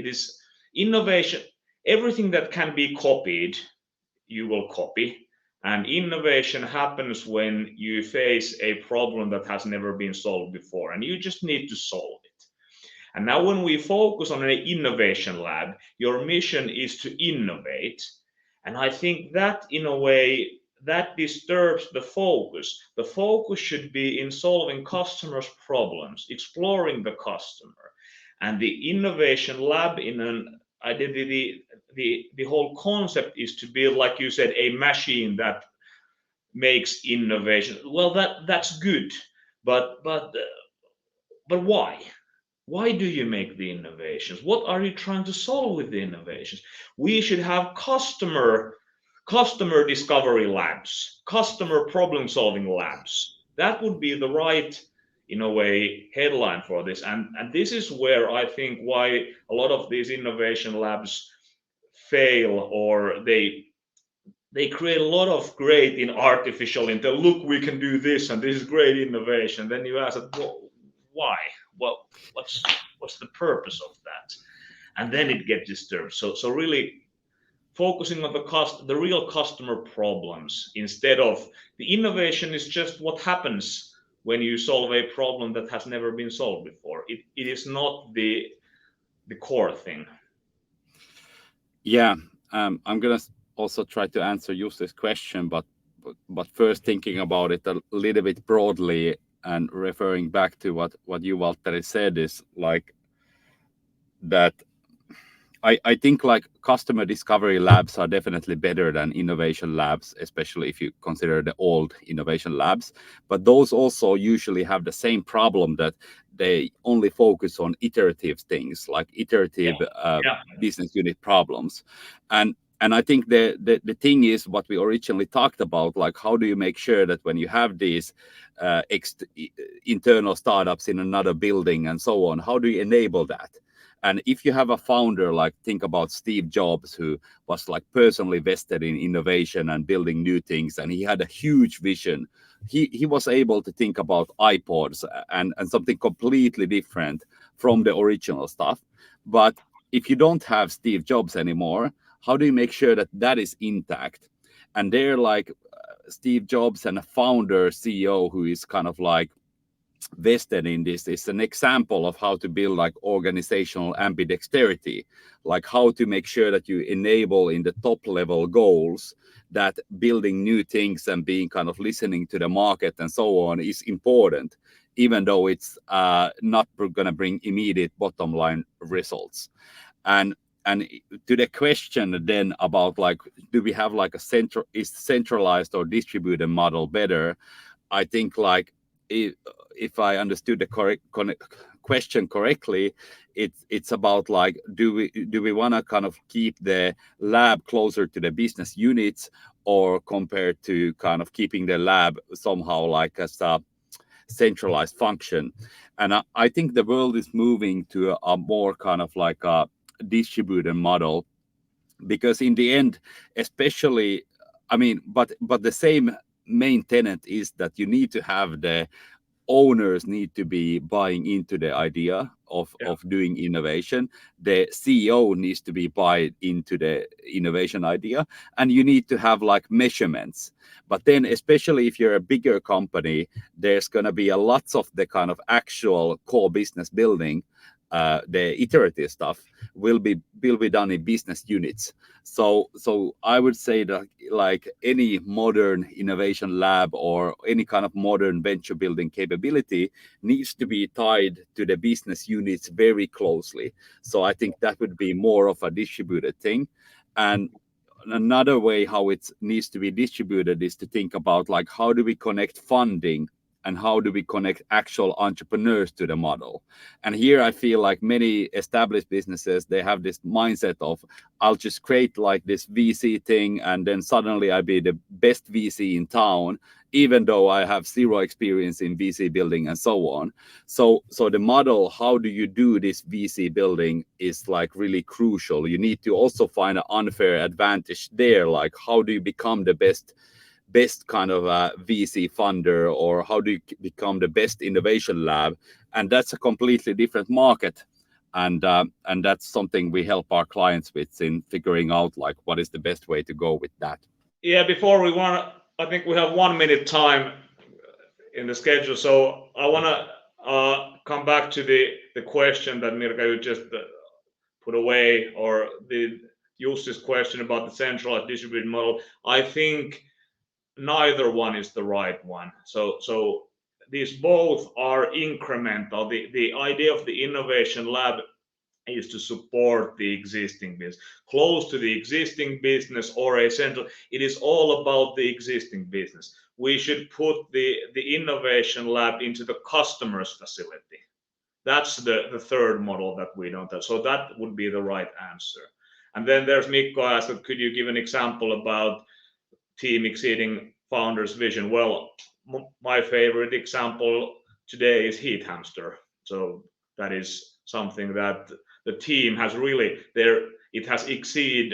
[SPEAKER 2] is innovation. Everything that can be copied, you will copy. And innovation happens when you face a problem that has never been solved before, and you just need to solve it. And now, when we focus on an innovation lab, your mission is to innovate. And I think that, in a way, that disturbs the focus. The focus should be in solving customers' problems, exploring the customer. And the innovation lab in an identity, the whole concept is to be, like you said, a machine that makes innovation. Well, that's good, but why? Why do you make the innovations? What are you trying to solve with the innovations? We should have customer discovery labs, customer problem solving labs. That would be the right, in a way, headline for this. And this is where I think why a lot of these innovation labs fail, or they create a lot of great in artificial intelligence. Look, we can do this, and this is great innovation. Then you ask, well, why? Well, what's the purpose of that? And then it gets disturbed. So really focusing on the real customer problems instead of the innovation is just what happens when you solve a problem that has never been solved before. It is not the core thing.
[SPEAKER 3] Yeah, I'm gonna also try to answer Jussi's question, but first thinking about it a little bit broadly and referring back to what you, Valtteri, said is like that. I think like customer discovery labs are definitely better than innovation labs, especially if you consider the old innovation labs. But those also usually have the same problem that they only focus on iterative things, like iterative
[SPEAKER 2] Yeah.
[SPEAKER 3] business unit problems. And I think the thing is what we originally talked about, like how do you make sure that when you have these internal startups in another building and so on, how do you enable that? And if you have a founder, like think about Steve Jobs, who was like personally vested in innovation and building new things, and he had a huge vision. He was able to think about iPods and something completely different from the original stuff. But if you don't have Steve Jobs anymore, how do you make sure that that is intact? And they're like Steve Jobs and a founder CEO who is kind of like vested in this is an example of how to build like organizational ambidexterity, like how to make sure that you enable in the top level goals that building new things and being kind of listening to the market and so on is important, even though it's not going to bring immediate bottom line results. And to the question then about like, do we have like is centralized or distributed model better? I think like if I understood the question correctly, it's about like, do we want to kind of keep the lab closer to the business units, or compared to kind of keeping the lab somehow like as a centralized function? And I think the world is moving to a more kind of like a distributed model, because in the end, especially, I mean, but the same main tenet is that you need to have the owners need to be buying into the idea of doing innovation. The CEO needs to be buying into the innovation idea, and you need to have like measurements. But then, especially if you're a bigger company, there's going to be a lots of the kind of actual core business building. The iterative stuff will be done in business units. So I would say that like any modern innovation lab or any kind of modern venture building capability needs to be tied to the business units very closely. So I think that would be more of a distributed thing. And another way how it needs to be distributed is to think about like, how do we connect funding and how do we connect actual entrepreneurs to the model. And here I feel like many established businesses, they have this mindset of, I'll just create like this VC thing and then suddenly I'll be the best VC in town, even though I have zero experience in VC building and so on. So the model, how do you do this VC building, is like really crucial. You need to also find an unfair advantage there, like how do you become the best kind of VC funder, or how do you become the best innovation lab? And that's a completely different market. And that's something we help our clients with, in figuring out like what is the best way to go with that.
[SPEAKER 2] Yeah, I think we have 1 minute time in the schedule. So I want to come back to the question that Mirka, you just put away, or the Jussi's question about the centralized distributed model. I think neither one is the right one. So these both are incremental. The idea of the innovation lab is to support the existing business, close to the existing business, or a central. It is all about the existing business. We should put the innovation lab into the customer's facility. That's the third model that we don't have. So that would be the right answer. And then there's Mikko asked, could you give an example about team exceeding founder's vision? Well, my favorite example today is Heat Hamster. So that is something that the team has really it has exceeded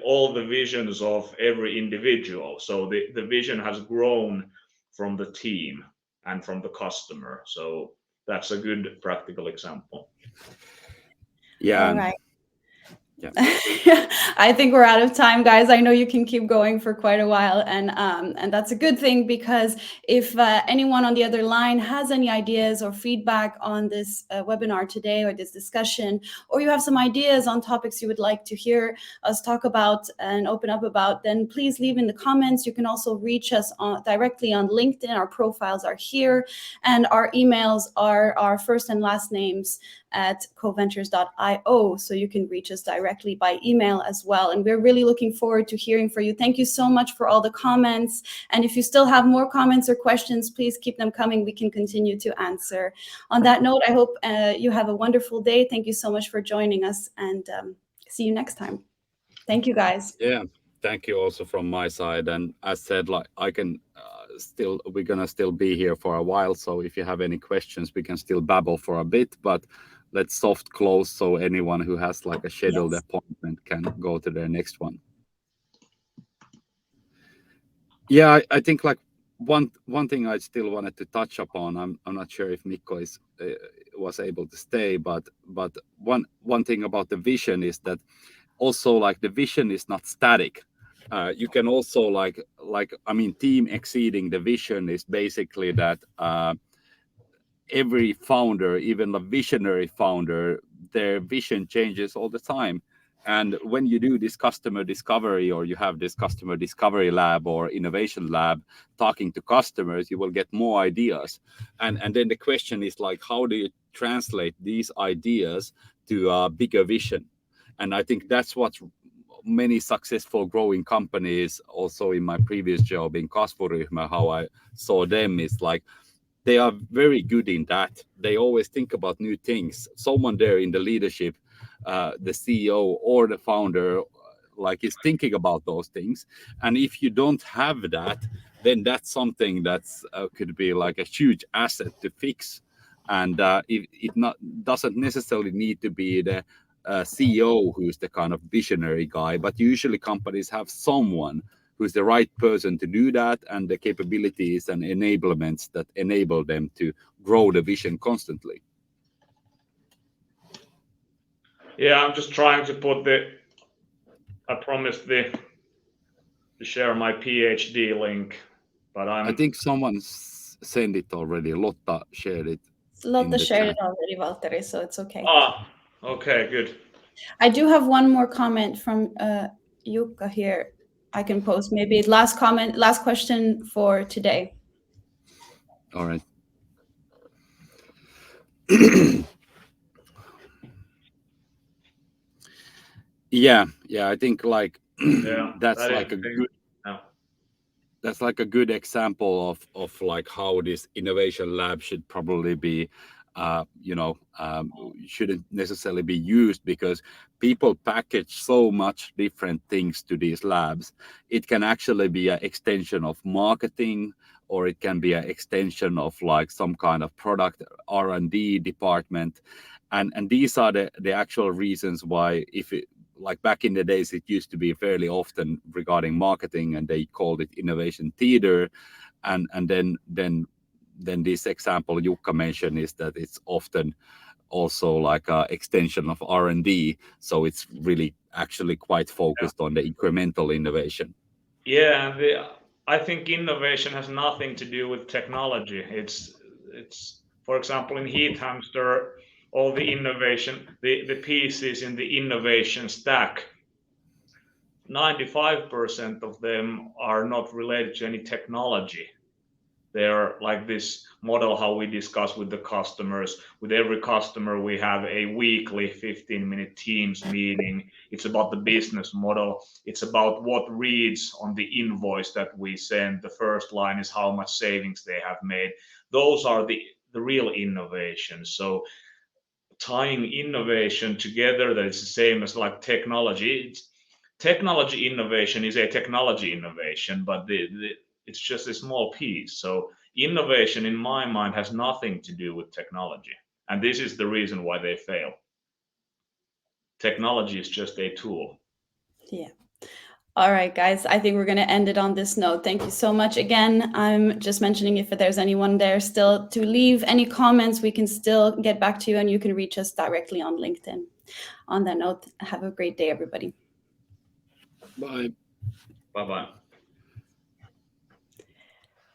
[SPEAKER 2] all the visions of every individual. So the vision has grown from the team and from the customer. So that's a good practical example.
[SPEAKER 3] Yeah.
[SPEAKER 1] All right.
[SPEAKER 3] Yeah.
[SPEAKER 1] I think we're out of time, guys. I know you can keep going for quite a while, and that's a good thing, because if anyone on the other line has any ideas or feedback on this webinar today or this discussion, or you have some ideas on topics you would like to hear us talk about and open up about, then please leave in the comments. You can also reach us directly on LinkedIn. Our profiles are here, and our emails are our first and last names at coventures.io, so you can reach us directly by email as well. And we're really looking forward to hearing from you. Thank you so much for all the comments. And if you still have more comments or questions, please keep them coming. We can continue to answer. On that note, I hope you have a wonderful day. Thank you so much for joining us, and see you next time. Thank you, guys.
[SPEAKER 3] Yeah, thank you also from my side. And as said, like I can we're gonna still be here for a while. So if you have any questions, we can still babble for a bit, but let's soft close so anyone who has like a scheduled appointment can go to their next one. Yeah, I think like one thing I still wanted to touch upon. I'm not sure if Mikko was able to stay, but one thing about the vision is that also like the vision is not static. You can also like I mean, team exceeding the vision is basically that every founder, even a visionary founder, their vision changes all the time. And when you do this customer discovery, or you have this customer discovery lab or innovation lab talking to customers, you will get more ideas. And then the question is like, how do you translate these ideas to a bigger vision? And I think that's what many successful growing companies, also in my previous job in Kasvuryhmä, how I saw them is like, they are very good in that. They always think about new things. Someone there in the leadership, the CEO or the founder, like is thinking about those things. And if you don't have that, then that's something that's could be like a huge asset to fix. And it doesn't necessarily need to be the CEO who's the kind of visionary guy, but usually companies have someone who's the right person to do that, and the capabilities and enablements that enable them to grow the vision constantly.
[SPEAKER 2] Yeah, I'm just trying to put I promised to share my PhD link, but I
[SPEAKER 3] think someone sent it already. Lotta shared it.
[SPEAKER 1] Lotta shared it already, Valtteri, so it's okay.
[SPEAKER 2] Okay, good.
[SPEAKER 1] I do have one more comment from Jukka here. I can post maybe last question for today.
[SPEAKER 3] All right. Yeah, I think like that's like a good that's like a good example of like how this innovation lab should probably be shouldn't necessarily be used, because people package so much different things to these labs. It can actually be an extension of marketing, or it can be an extension of like some kind of product R&D department, and these are the actual reasons why, if it, like back in the days, it used to be fairly often regarding marketing, and they called it innovation theater, and then this example Jukka mentioned is that it's often also like an extension of R&D, so it's really actually quite focused on the incremental innovation.
[SPEAKER 2] Yeah, and I think innovation has nothing to do with technology. It's for example in Heat Hamster, all the innovation, the pieces in the innovation stack, 95% of them are not related to any technology. They're like this model how we discuss with the customers. With every customer, we have a weekly 15-minute Teams meeting. It's about the business model. It's about what reads on the invoice that we send. The first line is how much savings they have made. Those are the real innovations. So tying innovation together, that is the same as like technology. Technology innovation is a technology innovation, but it's just a small piece. So innovation, in my mind, has nothing to do with technology, and this is the reason why they fail. Technology is just a tool.
[SPEAKER 1] Yeah. All right, guys, I think we're going to end it on this note. Thank you so much again. I'm just mentioning, if there's anyone there still to leave any comments, we can still get back to you, and you can reach us directly on LinkedIn. On that note, have a great day, everybody.
[SPEAKER 3] Bye.
[SPEAKER 2] Bye-bye.